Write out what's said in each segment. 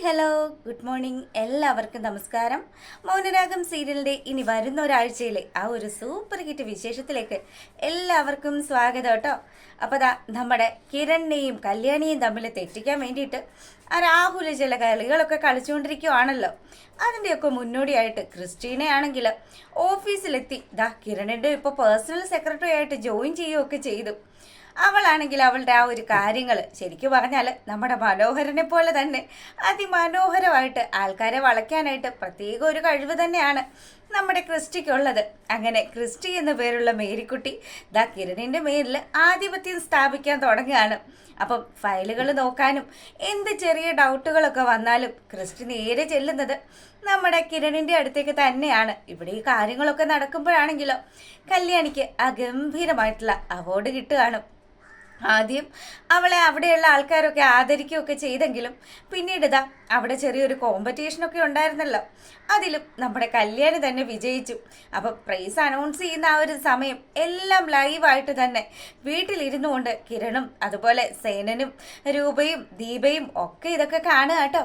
Hello, good morning. എല്ലാവർക്കും നമസ്കാരം. മൗനരാഗം സീരിയലിൻ്റെ ഇനി വരുന്ന ഒരാഴ്ചയിലെ ആ ഒരു സൂപ്പർ ഹിറ്റ് വിശേഷത്തിലേക്ക് എല്ലാവർക്കും സ്വാഗതം കേട്ടോ. അപ്പോൾ ദാ നമ്മുടെ കിരണിനെയും കല്യാണിയും തമ്മിൽ തെറ്റിക്കാൻ വേണ്ടിയിട്ട് ആ രാഹുൽ ചില കളികളൊക്കെ കളിച്ചുകൊണ്ടിരിക്കുവാണല്ലോ. അതിൻ്റെയൊക്കെ മുന്നോടിയായിട്ട് ക്രിസ്റ്റീനയാണെങ്കിൽ ഓഫീസിലെത്തി ദാ കിരണിൻ്റെ ഇപ്പോൾ പേഴ്സണൽ സെക്രട്ടറി ആയിട്ട് ജോയിൻ ചെയ്യുകയൊക്കെ ചെയ്തു. അവളാണെങ്കിൽ അവളുടെ ആ ഒരു കാര്യങ്ങൾ ശരിക്കും പറഞ്ഞാൽ നമ്മുടെ മനോഹരനെ പോലെ തന്നെ അതിമനോഹരമായിട്ട് ആൾക്കാരെ വളയ്ക്കാനായിട്ട് പ്രത്യേക ഒരു കഴിവ് തന്നെയാണ് നമ്മുടെ ക്രിസ്റ്റിക്കുള്ളത്. അങ്ങനെ ക്രിസ്റ്റി എന്ന പേരുള്ള മേരിക്കുട്ടി ദാ കിരണിൻ്റെ മേലിൽ ആധിപത്യം സ്ഥാപിക്കാൻ തുടങ്ങുകയാണ്. അപ്പം ഫയലുകൾ നോക്കാനും എന്ത് ചെറിയ ഡൗട്ടുകളൊക്കെ വന്നാലും ക്രിസ്റ്റി നേരെ ചെല്ലുന്നത് നമ്മുടെ കിരണിൻ്റെ അടുത്തേക്ക് തന്നെയാണ്. ഇവിടെ ഈ കാര്യങ്ങളൊക്കെ നടക്കുമ്പോഴാണെങ്കിലോ കല്യാണിക്ക് ആ ഗംഭീരമായിട്ടുള്ള അവാർഡ് കിട്ടുകയാണ്. ആദ്യം അവളെ അവിടെയുള്ള ആൾക്കാരൊക്കെ ആദരിക്കുകയൊക്കെ ചെയ്തെങ്കിലും പിന്നീട് ഇതാ അവിടെ ചെറിയൊരു കോമ്പറ്റീഷനൊക്കെ ഉണ്ടായിരുന്നല്ലോ, അതിലും നമ്മുടെ കല്യാണി തന്നെ വിജയിച്ചു. അപ്പം പ്രൈസ് അനൗൺസ് ചെയ്യുന്ന ആ ഒരു സമയം എല്ലാം ലൈവായിട്ട് തന്നെ വീട്ടിലിരുന്നു കൊണ്ട് കിരണും അതുപോലെ സേനനും രൂപയും ദീപയും ഒക്കെ ഇതൊക്കെ കാണുക കേട്ടോ.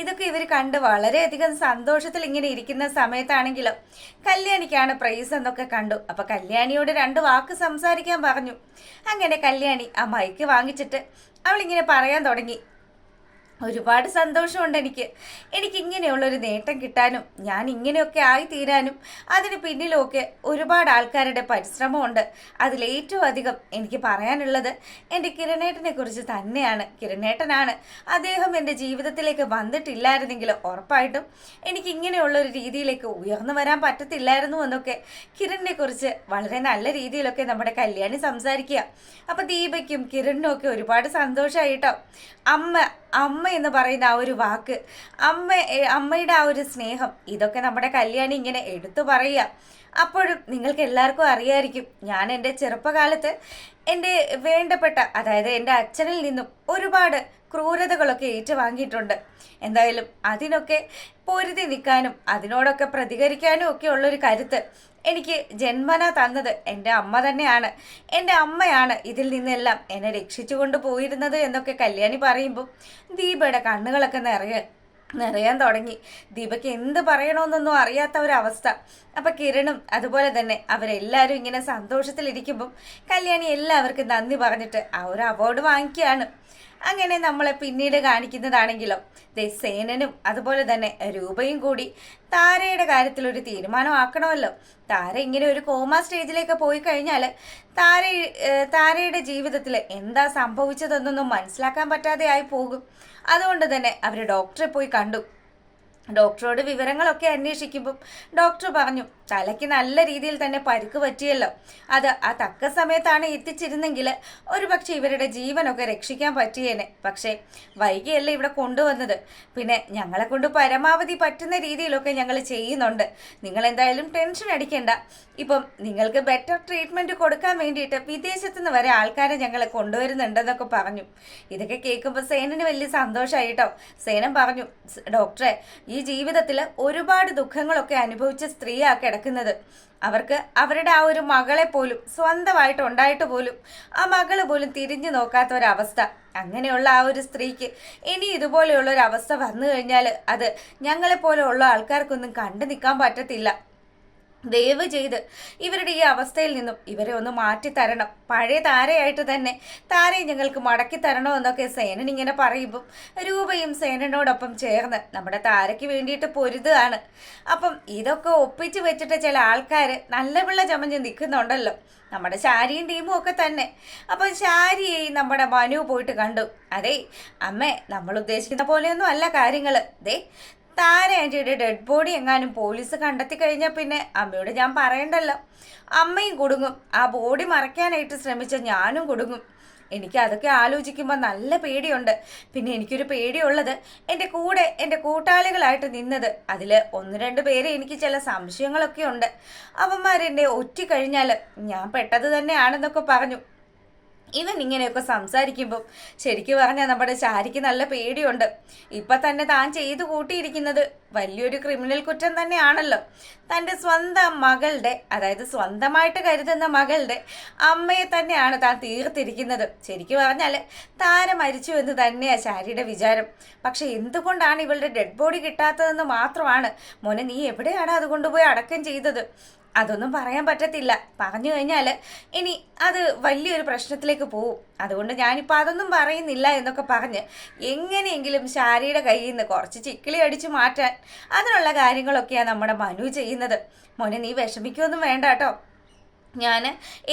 ഇതൊക്കെ ഇവർ കണ്ട് വളരെയധികം സന്തോഷത്തിൽ ഇങ്ങനെ ഇരിക്കുന്ന സമയത്താണെങ്കിലും കല്യാണിക്കാണ് പ്രൈസ് എന്നൊക്കെ കണ്ടു. അപ്പം കല്യാണിയോട് രണ്ട് വാക്ക് സംസാരിക്കാൻ പറഞ്ഞു. അങ്ങനെ കല്യാണി ആ മൈക്ക് വാങ്ങിച്ചിട്ട് അവളിങ്ങനെ പറയാൻ തുടങ്ങി. ഒരുപാട് സന്തോഷമുണ്ട് എനിക്ക് ഇങ്ങനെയുള്ളൊരു നേട്ടം കിട്ടാനും ഞാൻ ഇങ്ങനെയൊക്കെ ആയിത്തീരാനും അതിന് പിന്നിലുമൊക്കെ ഒരുപാട് ആൾക്കാരുടെ പരിശ്രമമുണ്ട്. അതിലേറ്റവും അധികം എനിക്ക് പറയാനുള്ളത് എൻ്റെ കിരണേട്ടനെ കുറിച്ച് തന്നെയാണ്. കിരണേട്ടനാണ്, അദ്ദേഹം എൻ്റെ ജീവിതത്തിലേക്ക് വന്നിട്ടില്ലായിരുന്നെങ്കിൽ ഉറപ്പായിട്ടും എനിക്ക് ഇങ്ങനെയുള്ളൊരു രീതിയിലേക്ക് ഉയർന്നു വരാൻ പറ്റത്തില്ലായിരുന്നു എന്നൊക്കെ കിരണിനെ കുറിച്ച് വളരെ നല്ല രീതിയിലൊക്കെ നമ്മുടെ കല്യാണി സംസാരിക്കുക. അപ്പം ദീപയ്ക്കും കിരണിനും ഒക്കെ ഒരുപാട് സന്തോഷമായിട്ടോ. അമ്മ എന്ന് പറയുന്ന ആ ഒരു വാക്ക്, അമ്മയുടെ ആ ഒരു സ്നേഹം, ഇതൊക്കെ നമ്മുടെ കല്യാണി ഇങ്ങനെ എടുത്തു പറയുക. അപ്പോഴും നിങ്ങൾക്ക് എല്ലാവർക്കും അറിയായിരിക്കും, ഞാൻ എൻ്റെ ചെറുപ്പകാലത്ത് എൻ്റെ വേണ്ടപ്പെട്ട, അതായത് എൻ്റെ അച്ഛനിൽ നിന്നും ഒരുപാട് ക്രൂരതകളൊക്കെ ഏറ്റുവാങ്ങിയിട്ടുണ്ട്. എന്തായാലും അതിനൊക്കെ പൊരുതി നിൽക്കാനും അതിനോടൊക്കെ പ്രതികരിക്കാനും ഒക്കെ ഉള്ളൊരു കരുത്ത് എനിക്ക് ജന്മന തന്നത് എൻ്റെ അമ്മ തന്നെയാണ്. എൻ്റെ അമ്മയാണ് ഇതിൽ നിന്നെല്ലാം എന്നെ രക്ഷിച്ചു കൊണ്ട് പോയിരുന്നത് എന്നൊക്കെ കല്യാണി പറയുമ്പോൾ ദീപയുടെ കണ്ണുകളൊക്കെ നിറയാൻ തുടങ്ങി. ദീപയ്ക്ക് എന്ത് പറയണമെന്നൊന്നും അറിയാത്ത ഒരവസ്ഥ. അപ്പം കിരണും അതുപോലെ തന്നെ അവരെല്ലാവരും ഇങ്ങനെ സന്തോഷത്തിലിരിക്കുമ്പം കല്യാണി എല്ലാവർക്കും നന്ദി പറഞ്ഞിട്ട് ആ ഒരു അവാർഡ് വാങ്ങിക്കുകയാണ്. അങ്ങനെ നമ്മളെ പിന്നീട് കാണിക്കുന്നതാണെങ്കിലോ സേനനും അതുപോലെ തന്നെ രൂപയും കൂടി താരയുടെ കാര്യത്തിൽ ഒരു തീരുമാനമാക്കണമല്ലോ. താര ഇങ്ങനെ ഒരു കോമ സ്റ്റേജിലേക്ക് പോയി കഴിഞ്ഞാൽ താരയുടെ ജീവിതത്തിൽ എന്താ സംഭവിച്ചതെന്നൊന്നും മനസ്സിലാക്കാൻ പറ്റാതെ ആയി പോകും. അതുകൊണ്ട് തന്നെ അവർ ഡോക്ടറെ പോയി കണ്ടു. ഡോക്ടറോട് വിവരങ്ങളൊക്കെ അന്വേഷിക്കുമ്പം ഡോക്ടർ പറഞ്ഞു, തലയ്ക്ക് നല്ല രീതിയിൽ തന്നെ പരിക്ക് പറ്റിയല്ലോ, അത് ആ തക്ക സമയത്താണ് എത്തിച്ചിരുന്നെങ്കിൽ ഒരു പക്ഷേ ഇവരുടെ ജീവനൊക്കെ രക്ഷിക്കാൻ പറ്റിയേനെ. പക്ഷേ വൈകിയല്ലേ ഇവിടെ കൊണ്ടുവന്നത്. പിന്നെ ഞങ്ങളെ കൊണ്ട് പരമാവധി പറ്റുന്ന രീതിയിലൊക്കെ ഞങ്ങൾ ചെയ്യുന്നുണ്ട്. നിങ്ങൾ എന്തായാലും ടെൻഷൻ അടിക്കേണ്ട. ഇപ്പം നിങ്ങൾക്ക് ബെറ്റർ ട്രീറ്റ്മെൻറ്റ് കൊടുക്കാൻ വേണ്ടിയിട്ട് വിദേശത്തു നിന്ന് വരെ ആൾക്കാരെ ഞങ്ങൾ കൊണ്ടുവരുന്നുണ്ടെന്നൊക്കെ പറഞ്ഞു. ഇതൊക്കെ കേൾക്കുമ്പോൾ സേനന് വലിയ സന്തോഷമായി കേട്ടോ. സേനൻ പറഞ്ഞു, ഡോക്ടറെ, ഈ ജീവിതത്തിൽ ഒരുപാട് ദുഃഖങ്ങളൊക്കെ അനുഭവിച്ച സ്ത്രീയാണ് കിടക്കുന്നത്. അവർക്ക് അവരുടെ ആ ഒരു മകളെ പോലും സ്വന്തമായിട്ട് ഉണ്ടായിട്ട് പോലും ആ മകള് പോലും തിരിഞ്ഞു നോക്കാത്ത ഒരവസ്ഥ. അങ്ങനെയുള്ള ആ ഒരു സ്ത്രീക്ക് ഇനി ഇതുപോലെയുള്ള ഒരു അവസ്ഥ വന്നു കഴിഞ്ഞാൽ അത് ഞങ്ങളെപ്പോലെ ഉള്ള ആൾക്കാർക്കൊന്നും കണ്ടു നിൽക്കാൻ പറ്റത്തില്ല. ദയവ് ചെയ്ത് ഇവരുടെ ഈ അവസ്ഥയിൽ നിന്നും ഇവരെ ഒന്ന് മാറ്റിത്തരണം. പഴയ താരയായിട്ട് തന്നെ താരയെ ഞങ്ങൾക്ക് മടക്കി തരണോ എന്നൊക്കെ സേനൻ ഇങ്ങനെ പറയുമ്പം രൂപയും സേനനോടൊപ്പം ചേർന്ന് നമ്മുടെ താരയ്ക്ക് വേണ്ടിയിട്ട് പൊരുതുകയാണ്. അപ്പം ഇതൊക്കെ ഒപ്പിച്ച് വെച്ചിട്ട് ചില ആൾക്കാർ നല്ല പിള്ള ചമഞ്ഞ് നിൽക്കുന്നുണ്ടല്ലോ, നമ്മുടെ ശാരിയും ടീമും ഒക്കെ തന്നെ. അപ്പം ശാരിയെയും നമ്മുടെ മനു പോയിട്ട് കണ്ടു. അതേ അമ്മേ, നമ്മൾ ഉദ്ദേശിക്കുന്ന പോലെയൊന്നും അല്ല കാര്യങ്ങൾ. താര ആൻറ്റിയുടെ ഡെഡ് ബോഡി എങ്ങാനും പോലീസ് കണ്ടെത്തി കഴിഞ്ഞാൽ പിന്നെ അമ്മയോട് ഞാൻ പറയണ്ടല്ലോ, അമ്മയും കുടുങ്ങും. ആ ബോഡി മറയ്ക്കാനായിട്ട് ശ്രമിച്ച ഞാനും കുടുങ്ങും. എനിക്ക് അതൊക്കെ ആലോചിക്കുമ്പോൾ നല്ല പേടിയുണ്ട്. പിന്നെ എനിക്കൊരു പേടിയുള്ളത് എൻ്റെ കൂട്ടാളികളായിട്ട് നിന്നത് അതിൽ 1-2 പേര് എനിക്ക് ചില സംശയങ്ങളൊക്കെ ഉണ്ട്. അവന്മാരെന്നെ ഒറ്റിക്കഴിഞ്ഞാൽ ഞാൻ പെട്ടത് തന്നെയാണെന്നൊക്കെ പറഞ്ഞു. ഇവൻ ഇങ്ങനെയൊക്കെ സംസാരിക്കുമ്പോൾ ശരിക്കും പറഞ്ഞാൽ നമ്മുടെ ശാരിക്ക് നല്ല പേടിയുണ്ട്. ഇപ്പൊ തന്നെ താൻ ചെയ്തു കൂട്ടിയിരിക്കുന്നത് വലിയൊരു ക്രിമിനൽ കുറ്റം തന്നെയാണല്ലോ. തൻ്റെ സ്വന്തം മകളുടെ, അതായത് സ്വന്തമായിട്ട് കരുതുന്ന മകളുടെ അമ്മയെ തന്നെയാണ് താൻ തീർത്തിരിക്കുന്നത്. ശരിക്കും പറഞ്ഞാൽ താര മരിച്ചു എന്ന് തന്നെയാണ് ശാരിയുടെ വിചാരം. പക്ഷെ എന്തുകൊണ്ടാണ് ഇവളുടെ ഡെഡ് ബോഡി കിട്ടാത്തതെന്ന് മാത്രമാണ്. മോനെ, നീ എവിടെയാണ് അത് കൊണ്ടുപോയി അടക്കം ചെയ്തത്? അതൊന്നും പറയാൻ പറ്റത്തില്ല. പറഞ്ഞു കഴിഞ്ഞാൽ ഇനി അത് വലിയൊരു പ്രശ്നത്തിലേക്ക് പോവും. അതുകൊണ്ട് ഞാനിപ്പോൾ അതൊന്നും പറയുന്നില്ല എന്നൊക്കെ പറഞ്ഞ് എങ്ങനെയെങ്കിലും ശാരിയുടെ കയ്യിൽ നിന്ന് കുറച്ച് ചിക്കിളി അടിച്ചു മാറ്റാൻ അതിനുള്ള കാര്യങ്ങളൊക്കെയാണ് നമ്മുടെ മനു ചെയ്യുന്നത്. മോനെ, നീ വിഷമിക്കൊന്നും വേണ്ട കേട്ടോ. ഞാൻ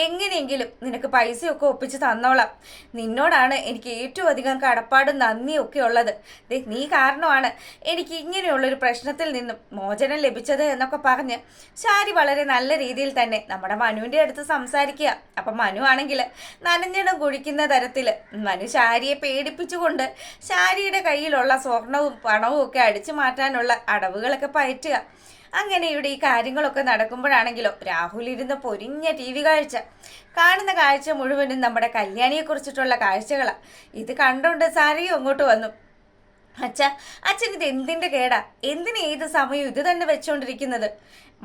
എങ്ങനെയെങ്കിലും നിനക്ക് പൈസയൊക്കെ ഒപ്പിച്ച് തന്നോളാം. നിന്നോടാണ് എനിക്ക് ഏറ്റവും അധികം കടപ്പാടും നന്ദിയൊക്കെ ഉള്ളത്. നീ കാരണമാണ് എനിക്ക് ഇങ്ങനെയുള്ളൊരു പ്രശ്നത്തിൽ നിന്നും മോചനം ലഭിച്ചത് എന്നൊക്കെ പറഞ്ഞ് ശാരി വളരെ നല്ല രീതിയിൽ തന്നെ നമ്മുടെ മനുവിൻ്റെ അടുത്ത് സംസാരിക്കുക. അപ്പം മനു ആണെങ്കിൽ നനഞ്ഞിടം കുഴിക്കുന്ന തരത്തിൽ മനു ശാരിയെ പേടിപ്പിച്ചുകൊണ്ട് ശാരിയുടെ കയ്യിലുള്ള സ്വർണവും പണവും ഒക്കെ അടിച്ചു മാറ്റാനുള്ള അടവുകളൊക്കെ പയറ്റുക. അങ്ങനെ ഇവിടെ ഈ കാര്യങ്ങളൊക്കെ നടക്കുമ്പോഴാണെങ്കിലോ രാഹുൽ ഇരുന്ന് പൊരിഞ്ഞ TV കാഴ്ച കാണുന്ന കാഴ്ച മുഴുവനും നമ്മുടെ കല്യാണിയെ കുറിച്ചിട്ടുള്ള കാഴ്ചകളാണ്. ഇത് കണ്ടുകൊണ്ട് സാരയും അങ്ങോട്ട് വന്നു. അച്ഛൻ ഇത് എന്തിൻ്റെ കേടാ? എന്തിന് ഏത് സമയവും ഇത് തന്നെ വെച്ചുകൊണ്ടിരിക്കുന്നത്?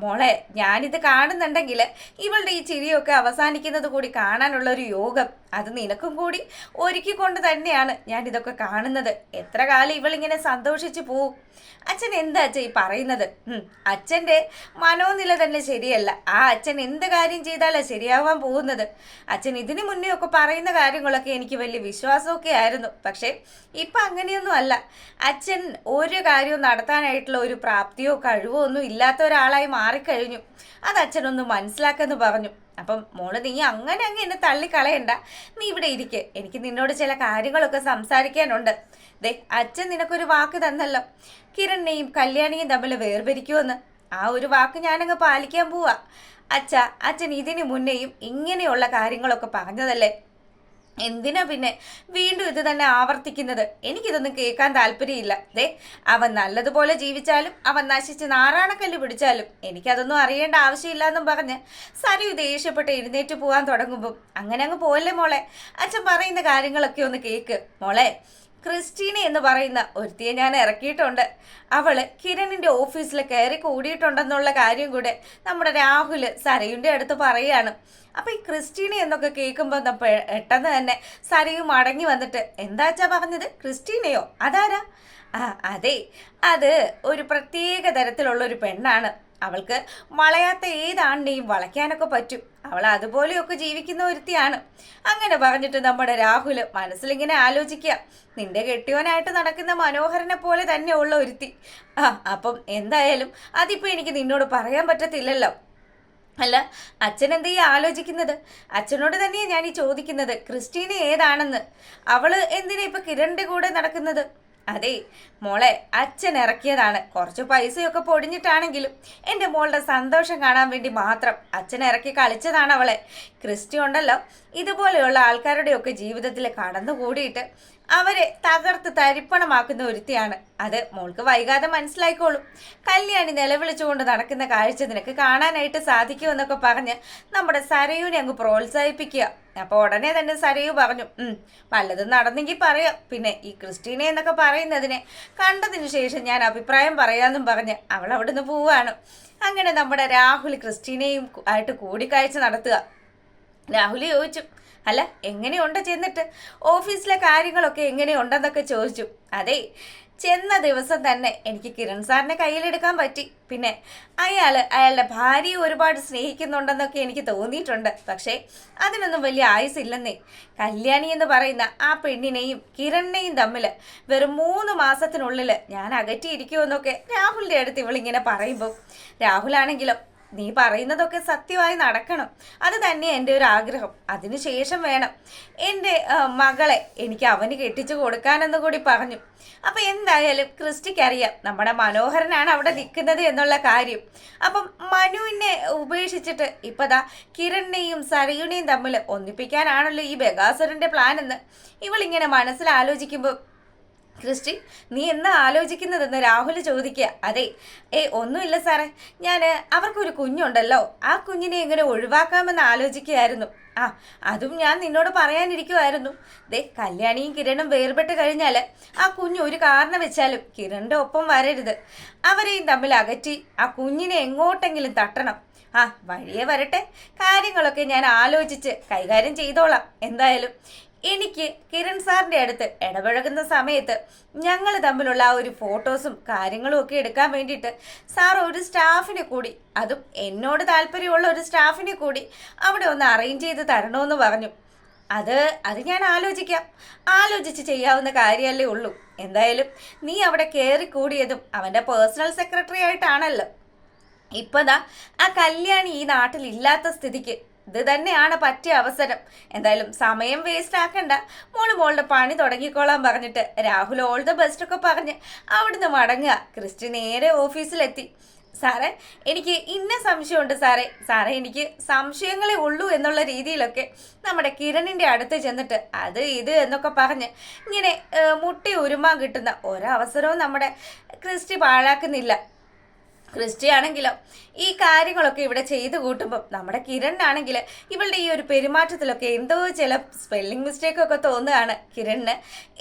മോളെ, ഞാനിത് കാണുന്നുണ്ടെങ്കിൽ ഇവളുടെ ഈ ചിരിയൊക്കെ അവസാനിക്കുന്നത് കൂടി കാണാനുള്ള ഒരു യോഗം അത് നിനക്കും കൂടി ഒരുക്കിക്കൊണ്ട് തന്നെയാണ് ഞാൻ ഇതൊക്കെ കാണുന്നത്. എത്ര കാലം ഇവളിങ്ങനെ സന്തോഷിച്ച് പോവും? അച്ഛൻ എന്താ അച്ഛൻ ഈ പറയുന്നത്? അച്ഛൻ്റെ മനോനില തന്നെ ശരിയല്ല. ആ അച്ഛൻ എന്ത് കാര്യം ചെയ്താലാണ് ശരിയാവാൻ പോകുന്നത്? അച്ഛൻ ഇതിനു മുന്നേ ഒക്കെ പറയുന്ന കാര്യങ്ങളൊക്കെ എനിക്ക് വലിയ വിശ്വാസമൊക്കെ ആയിരുന്നു. പക്ഷേ ഇപ്പം അങ്ങനെയൊന്നും അല്ല. അച്ഛൻ ഒരു കാര്യവും നടത്താനായിട്ടുള്ള ഒരു പ്രാപ്തിയോ കഴിവോ ഒന്നും ഇല്ലാത്ത ഒരാളായി മാറിക്കഴിഞ്ഞു. അത് അച്ഛനൊന്ന് മനസ്സിലാക്കെന്ന് പറഞ്ഞു. അപ്പം മോള്, നീ അങ്ങനെ എന്നെ തള്ളിക്കളയണ്ട. നീ ഇവിടെ ഇരിക്കെ, എനിക്ക് നിന്നോട് ചില കാര്യങ്ങളൊക്കെ സംസാരിക്കാനുണ്ട്. അച്ഛൻ നിനക്കൊരു വാക്ക് തന്നല്ലോ, കിരണിനെയും കല്യാണിയും തമ്മിൽ വേർപിരിക്കുമെന്ന്. ആ ഒരു വാക്ക് ഞാനങ്ങ് പാലിക്കാൻ പോവാ. അച്ഛൻ ഇതിനു മുന്നേയും ഇങ്ങനെയുള്ള കാര്യങ്ങളൊക്കെ പറഞ്ഞതല്ലേ? എന്തിനാ പിന്നെ വീണ്ടും ഇത് തന്നെ ആവർത്തിക്കുന്നത്? എനിക്കിതൊന്നും കേൾക്കാൻ താല്പര്യമില്ല. അവൻ നല്ലതുപോലെ ജീവിച്ചാലും അവൻ നശിച്ച് നാറാണക്കല്ല് പിടിച്ചാലും എനിക്കതൊന്നും അറിയേണ്ട ആവശ്യമില്ല എന്നും പറഞ്ഞ് സരു ദേഷ്യപ്പെട്ട് എഴുന്നേറ്റ് പോകാൻ തുടങ്ങുമ്പം അങ്ങനെ അങ്ങ് പോവല്ലേ മോളെ. അച്ഛൻ പറയുന്ന കാര്യങ്ങളൊക്കെ ഒന്ന് കേൾക്ക് മോളെ. ക്രിസ്റ്റീന എന്ന് പറയുന്ന ഒരുത്തിയെ ഞാൻ ഇറക്കിയിട്ടുണ്ട്. അവള് കിരണിന്റെ ഓഫീസിൽ കയറി കൂടിയിട്ടുണ്ടെന്നുള്ള കാര്യം കൂടെ നമ്മുടെ രാഹുൽ സരയുടെ അടുത്ത് പറയാണ്. അപ്പൊ ഈ ക്രിസ്റ്റീന എന്നൊക്കെ കേൾക്കുമ്പോൾ പെട്ടെന്ന് തന്നെ സരയും മടങ്ങി വന്നിട്ട്, എന്താച്ചാ പറഞ്ഞത്? ക്രിസ്റ്റീനയോ? അതാരാ? അതെ, അത് ഒരു പ്രത്യേക തരത്തിലുള്ള ഒരു പെണ്ണാണ്. അവൾക്ക് വളയാത്ത ഏതാണ്ടിനെയും വളയ്ക്കാനൊക്കെ പറ്റും. അവൾ അതുപോലെയൊക്കെ ജീവിക്കുന്ന ഒരുത്തിയാണ്. അങ്ങനെ പറഞ്ഞിട്ട് നമ്മുടെ രാഹുൽ മനസ്സിലിങ്ങനെ ആലോചിക്കുക, നിന്റെ കെട്ടിയോനായിട്ട് നടക്കുന്ന മനോഹരനെ പോലെ തന്നെ ഉള്ള ഒരുത്തി. അപ്പം എന്തായാലും അതിപ്പോൾ എനിക്ക് നിന്നോട് പറയാൻ പറ്റത്തില്ലല്ലോ. അല്ല, അച്ഛൻ എന്താ ഈ ആലോചിക്കുന്നത്? അച്ഛനോട് തന്നെയാണ് ഞാൻ ഈ ചോദിക്കുന്നത്, ക്രിസ്റ്റീന ഏതാണെന്ന്. അവള് എന്തിനാ ഇപ്പൊ കിരണിന്റെ കൂടെ നടക്കുന്നത്? അതെ മോളെ, അച്ഛൻ ഇറക്കിയതാണ്. കുറച്ച് പൈസയൊക്കെ പൊടിഞ്ഞിട്ടാണെങ്കിലും എൻ്റെ മോളുടെ സന്തോഷം കാണാൻ വേണ്ടി മാത്രം അച്ഛൻ ഇറക്കി കളിച്ചതാണ് അവളെ. ക്രിസ്റ്റി ഉണ്ടല്ലോ, ഇതുപോലെയുള്ള ആൾക്കാരുടെയൊക്കെ ജീവിതത്തിൽ കടന്നുകൂടിയിട്ട് അവരെ തകർത്ത് തരിപ്പണമാക്കുന്ന ഒരുത്തിയാണ്. അത് മോൾക്ക് വൈകാതെ മനസ്സിലായിക്കോളും. കല്യാണി നിലവിളിച്ചുകൊണ്ട് നടക്കുന്ന കാഴ്ച നിനക്ക് കാണാനായിട്ട് സാധിക്കുമെന്നൊക്കെ പറഞ്ഞ് നമ്മുടെ സരയുവിനെ അങ്ങ് പ്രോത്സാഹിപ്പിക്കുക. അപ്പോൾ ഉടനെ തന്നെ സരയു പറഞ്ഞു, പലതും നടന്നെങ്കിൽ പറയാം. പിന്നെ ഈ ക്രിസ്റ്റീന എന്നൊക്കെ പറയുന്നതിനെ കണ്ടതിന് ശേഷം ഞാൻ അഭിപ്രായം പറയാമെന്നും പറഞ്ഞ് അവൾ അവിടുന്ന് പോവുകയാണ്. അങ്ങനെ നമ്മുടെ രാഹുൽ ക്രിസ്റ്റീനയും ആയിട്ട് കൂടിക്കാഴ്ച നടത്തുക. രാഹുൽ ചോദിച്ചു, അല്ല എങ്ങനെയുണ്ട് ചെന്നിട്ട്? ഓഫീസിലെ കാര്യങ്ങളൊക്കെ എങ്ങനെയുണ്ടെന്നൊക്കെ ചോദിച്ചു. അതെ, ചെന്ന ദിവസം തന്നെ എനിക്ക് കിരൺ സാറിനെ കയ്യിലെടുക്കാൻ പറ്റി. പിന്നെ അയാളുടെ ഭാര്യയെ ഒരുപാട് സ്നേഹിക്കുന്നുണ്ടെന്നൊക്കെ എനിക്ക് തോന്നിയിട്ടുണ്ട്. പക്ഷേ അതിനൊന്നും വലിയ ആയുസില്ലെന്നേ. കല്യാണി എന്ന് പറയുന്ന ആ പെണ്ണിനെയും കിരണിനെയും തമ്മിൽ വെറും 3 മാസത്തിനുള്ളിൽ ഞാൻ അകറ്റിയിരിക്കുമെന്നൊക്കെ രാഹുലിൻ്റെ അടുത്ത് ഇവളിങ്ങനെ പറയുമ്പോൾ, രാഹുലാണെങ്കിലോ, നീ പറയുന്നതൊക്കെ സത്യമായി നടക്കണം. അത് തന്നെ എൻ്റെ ഒരു ആഗ്രഹം. അതിനുശേഷം വേണം എൻ്റെ മകളെ എനിക്ക് അവന് കെട്ടിച്ചു കൊടുക്കാനെന്ന് കൂടി പറഞ്ഞു. അപ്പം എന്തായാലും ക്രിസ്റ്റിക്കറിയാം നമ്മുടെ മനോഹരനാണ് അവിടെ നിൽക്കുന്നത് എന്നുള്ള കാര്യം. അപ്പം മനുവിനെ ഉപേക്ഷിച്ചിട്ട് ഇപ്പതാ കിരണിനെയും സരയുനെയും തമ്മിൽ ഒന്നിപ്പിക്കാനാണല്ലോ ഈ ബഗാസുരൻ്റെ പ്ലാൻ എന്ന് ഇവളിങ്ങനെ മനസ്സിൽ ആലോചിക്കുമ്പോൾ, ക്രിസ്റ്റി നീ എന്താ ആലോചിക്കുന്നതെന്ന് രാഹുൽ ചോദിക്കുക. അതെ, ഒന്നുമില്ല സാറേ, ഞാൻ അവർക്കൊരു കുഞ്ഞുണ്ടല്ലോ, ആ കുഞ്ഞിനെ എങ്ങനെ ഒഴിവാക്കാമെന്ന് ആലോചിക്കുകയായിരുന്നു. ആ അതും ഞാൻ നിന്നോട് പറയാനിരിക്കുമായിരുന്നു. ദേ കല്യാണിയും കിരണും വേർപെട്ട് കഴിഞ്ഞാൽ ആ കുഞ്ഞ് ഒരു കാരണം വെച്ചാലും കിരണിൻ്റെ ഒപ്പം വരരുത്. അവരെയും തമ്മിൽ അകറ്റി ആ കുഞ്ഞിനെ എങ്ങോട്ടെങ്കിലും തട്ടണം. ആ വഴിയെ വരട്ടെ, കാര്യങ്ങളൊക്കെ ഞാൻ ആലോചിച്ച് കൈകാര്യം ചെയ്തോളാം. എന്തായാലും എനിക്ക് കിരൺ സാറിൻ്റെ അടുത്ത് ഇടപഴകുന്ന സമയത്ത് ഞങ്ങൾ തമ്മിലുള്ള ആ ഒരു ഫോട്ടോസും കാര്യങ്ങളും ഒക്കെ എടുക്കാൻ വേണ്ടിയിട്ട് സാർ ഒരു സ്റ്റാഫിനെ കൂടി, അതും എന്നോട് താല്പര്യമുള്ള ഒരു സ്റ്റാഫിനെ കൂടി അവിടെ ഒന്ന് അറേഞ്ച് ചെയ്ത് തരണമെന്ന് പറഞ്ഞു. അത് ഞാൻ ആലോചിക്കാം, ആലോചിച്ച് ചെയ്യാവുന്ന കാര്യമല്ലേ ഉള്ളൂ. എന്തായാലും നീ അവിടെ കയറി കൂടിയതും അവൻ്റെ പേഴ്സണൽ സെക്രട്ടറി ആയിട്ടാണല്ലോ. ഇപ്പതാ ആ കല്യാണി ഈ നാട്ടിൽ ഇല്ലാത്ത സ്ഥിതിക്ക് ഇത് തന്നെയാണ് പറ്റിയ അവസരം. എന്തായാലും സമയം വേസ്റ്റ് ആക്കണ്ട, മോളുടെ പണി തുടങ്ങിക്കോളാൻ പറഞ്ഞിട്ട് രാഹുൽ ഓൾ ദ ബെസ്റ്റ് ഒക്കെ പറഞ്ഞ് അവിടുന്ന് മടങ്ങുക. ക്രിസ്റ്റി നേരെ ഓഫീസിലെത്തി. സാറേ എനിക്ക് ഇന്ന സംശയമുണ്ട് സാറേ എനിക്ക് സംശയങ്ങളേ ഉള്ളൂ എന്നുള്ള രീതിയിലൊക്കെ നമ്മുടെ കിരണിൻ്റെ അടുത്ത് ചെന്നിട്ട് അത് ഇത് എന്നൊക്കെ പറഞ്ഞ് ഇങ്ങനെ മുട്ടി ഉരുമാൻ കിട്ടുന്ന ഒരവസരവും നമ്മുടെ ക്രിസ്റ്റി പാഴാക്കുന്നില്ല. ക്രിസ്റ്റി ആണെങ്കിലോ ഈ കാര്യങ്ങളൊക്കെ ഇവിടെ ചെയ്തു കൂട്ടുമ്പം നമ്മുടെ കിരണിനാണെങ്കിൽ ഇവളുടെ ഈ ഒരു പെരുമാറ്റത്തിലൊക്കെ എന്തോ ചില സ്പെല്ലിംഗ് മിസ്റ്റേക്കൊക്കെ തോന്നുകയാണ് കിരണിന്.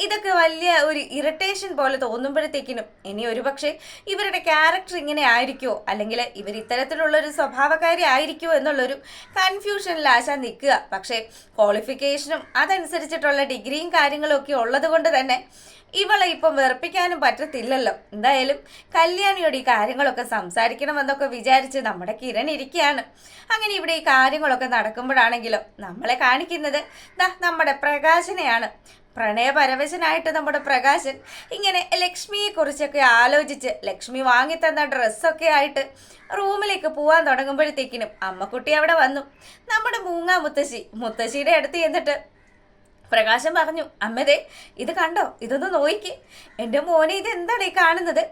ഇതൊക്കെ വലിയ ഒരു ഇറിറ്റേഷൻ പോലെ തോന്നുമ്പോഴത്തേക്കിനും ഇനി ഒരുപക്ഷെ ഇവരുടെ ക്യാരക്ടർ ഇങ്ങനെ ആയിരിക്കുമോ, അല്ലെങ്കിൽ ഇവർ ഇത്തരത്തിലുള്ളൊരു സ്വഭാവക്കാരി ആയിരിക്കുമോ എന്നുള്ളൊരു കൺഫ്യൂഷനിൽ ആശാൻ നിൽക്കുക. പക്ഷേ ക്വാളിഫിക്കേഷനും അതനുസരിച്ചിട്ടുള്ള ഡിഗ്രിയും കാര്യങ്ങളും ഒക്കെ ഉള്ളത് കൊണ്ട് തന്നെ ഇവളെ ഇപ്പം വെറുപ്പിക്കാനും പറ്റത്തില്ലല്ലോ. എന്തായാലും കല്യാണിയോട് ഈ കാര്യങ്ങളൊക്കെ സംസാരിക്കണമെന്നൊക്കെ വിചാരിച്ച് നമ്മുടെ കിരൺ ഇരിക്കുകയാണ്. അങ്ങനെ ഇവിടെ ഈ കാര്യങ്ങളൊക്കെ നടക്കുമ്പോഴാണെങ്കിലോ നമ്മളെ കാണിക്കുന്നത് നമ്മുടെ പ്രകാശനെയാണ്. പ്രണയപരവശനായിട്ട് നമ്മുടെ പ്രകാശൻ ഇങ്ങനെ ലക്ഷ്മിയെ കുറിച്ചൊക്കെ ആലോചിച്ച് ലക്ഷ്മി വാങ്ങിത്തന്ന ഡ്രസ്സൊക്കെ ആയിട്ട് റൂമിലേക്ക് പോകാൻ തുടങ്ങുമ്പോഴത്തേക്കിനും അമ്മക്കുട്ടി അവിടെ വന്നു. നമ്മുടെ മുത്തശ്ശിയുടെ അടുത്ത് ചെന്നിട്ട് പ്രകാശൻ പറഞ്ഞു, അമ്മതേ ഇത് കണ്ടോ, ഇതൊന്ന് നോയിക്ക്. എൻ്റെ മോനെ ഇത് എന്താണ് ഈ കാണുന്നത്?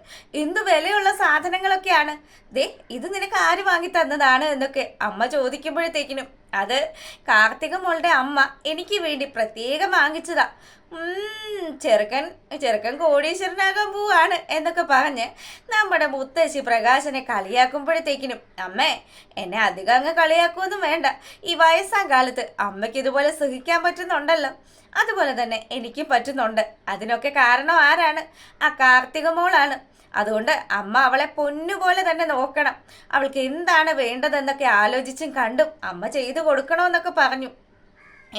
എന്തു വിലയുള്ള സാധനങ്ങളൊക്കെയാണ്. ദേ ഇത് നിനക്ക് ആര് വാങ്ങി തന്നതാണ് എന്നൊക്കെ അമ്മ ചോദിക്കുമ്പോഴത്തേക്കിനും അത് കാർത്തിക മോളുടെ അമ്മ എനിക്ക് വേണ്ടി പ്രത്യേകം വാങ്ങിച്ചതാ. ചെറുക്കൻ കോടീശ്വരനാകാൻ പോവാണ് എന്നൊക്കെ പറഞ്ഞ് നമ്മുടെ മുത്തശ്ശി പ്രകാശനെ കളിയാക്കുമ്പോഴത്തേക്കിനും അമ്മേ എന്നെ അധികം അങ്ങ് കളിയാക്കുമൊന്നും വേണ്ട. ഈ വയസ്സാം കാലത്ത് അമ്മയ്ക്ക് ഇതുപോലെ സഹിക്കാൻ പറ്റുന്നുണ്ടല്ലോ, അതുപോലെ തന്നെ എനിക്കും പറ്റുന്നുണ്ട്. അതിനൊക്കെ കാരണം ആരാണ്? ആ കാർത്തിക മോളാണ്. അതുകൊണ്ട് അമ്മ അവളെ പൊന്നുപോലെ തന്നെ നോക്കണം. അവൾക്ക് എന്താണ് വേണ്ടതെന്നൊക്കെ ആലോചിച്ചും കണ്ടും അമ്മ ചെയ്തു കൊടുക്കണമെന്നൊക്കെ പറഞ്ഞു.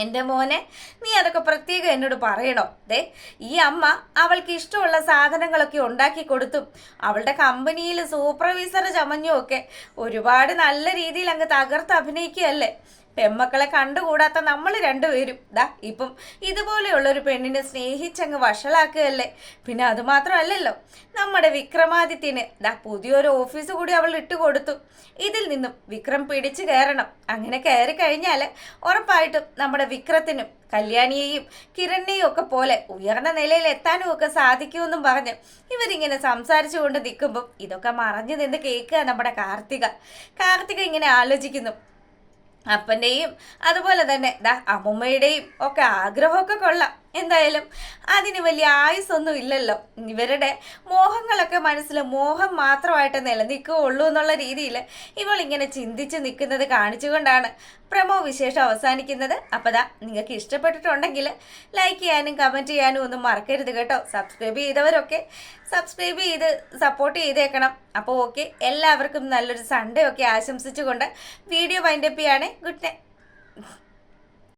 എൻ്റെ മോനെ നീ അതൊക്കെ പ്രത്യേകം എന്നോട് പറയണോ? ദേ ഈ അമ്മ അവൾക്ക് ഇഷ്ടമുള്ള സാധനങ്ങളൊക്കെ ഉണ്ടാക്കി കൊടുത്തും അവളുടെ കമ്പനിയിൽ സൂപ്പർവൈസർ ചമഞ്ഞും ഒക്കെ ഒരുപാട് നല്ല രീതിയിൽ അങ്ങ് തകർത്ത് അഭിനയിക്കുകയല്ലേ. പെമ്മക്കളെ കണ്ടുകൂടാത്ത നമ്മൾ രണ്ടുപേരും ഇപ്പം ഇതുപോലെയുള്ളൊരു പെണ്ണിനെ സ്നേഹിച്ചങ്ങ് വഷളാക്കുകയല്ലേ. പിന്നെ അതുമാത്രമല്ലല്ലോ, നമ്മുടെ വിക്രമാദിത്യന് പുതിയൊരു ഓഫീസ് കൂടി അവൾ ഇട്ടുകൊടുത്തു. ഇതിൽ നിന്നും വിക്രം പിടിച്ചു കയറണം. അങ്ങനെ കയറി കഴിഞ്ഞാൽ ഉറപ്പായിട്ടും നമ്മുടെ വിക്രത്തിനും കല്യാണിയെയും കിരണിനെയും ഒക്കെ പോലെ ഉയർന്ന നിലയിൽ എത്താനും ഒക്കെ സാധിക്കുമെന്നും പറഞ്ഞ് ഇവരിങ്ങനെ സംസാരിച്ചു കൊണ്ട് നിൽക്കുമ്പം ഇതൊക്കെ മറഞ്ഞു നിന്ന് കേൾക്കുക നമ്മുടെ കാർത്തിക ഇങ്ങനെ ആലോചിക്കുന്നു. അപ്പൻ്റെയും അതുപോലെ തന്നെ അമ്മുമ്മയുടെയും ഒക്കെ ആഗ്രഹമൊക്കെ കൊള്ളാം. എന്തായാലും അതിന് വലിയ ആയുസ്സൊന്നും ഇല്ലല്ലോ. ഇവരുടെ മോഹങ്ങളൊക്കെ മനസ്സിൽ മോഹം മാത്രമായിട്ട് നിലനിൽക്കുകയുള്ളൂ എന്നുള്ള രീതിയിൽ ഇവൾ ഇങ്ങനെ ചിന്തിച്ച് നിൽക്കുന്നത് കാണിച്ചുകൊണ്ടാണ് പ്രമോ വിശേഷം അവസാനിക്കുന്നത്. അപ്പോൾ നിങ്ങൾക്ക് ഇഷ്ടപ്പെട്ടിട്ടുണ്ടെങ്കിൽ ലൈക്ക് ചെയ്യാനും കമൻറ്റ് ചെയ്യാനും ഒന്നും മറക്കരുത് കേട്ടോ. സബ്സ്ക്രൈബ് ചെയ്തവരൊക്കെ സബ്സ്ക്രൈബ് ചെയ്ത് സപ്പോർട്ട് ചെയ്തേക്കണം. അപ്പോൾ ഓക്കെ, എല്ലാവർക്കും നല്ലൊരു സൺഡേ ഒക്കെ ആശംസിച്ചുകൊണ്ട് വീഡിയോ വൈൻഡപ്പ് ചെയ്യാണ്. Good night.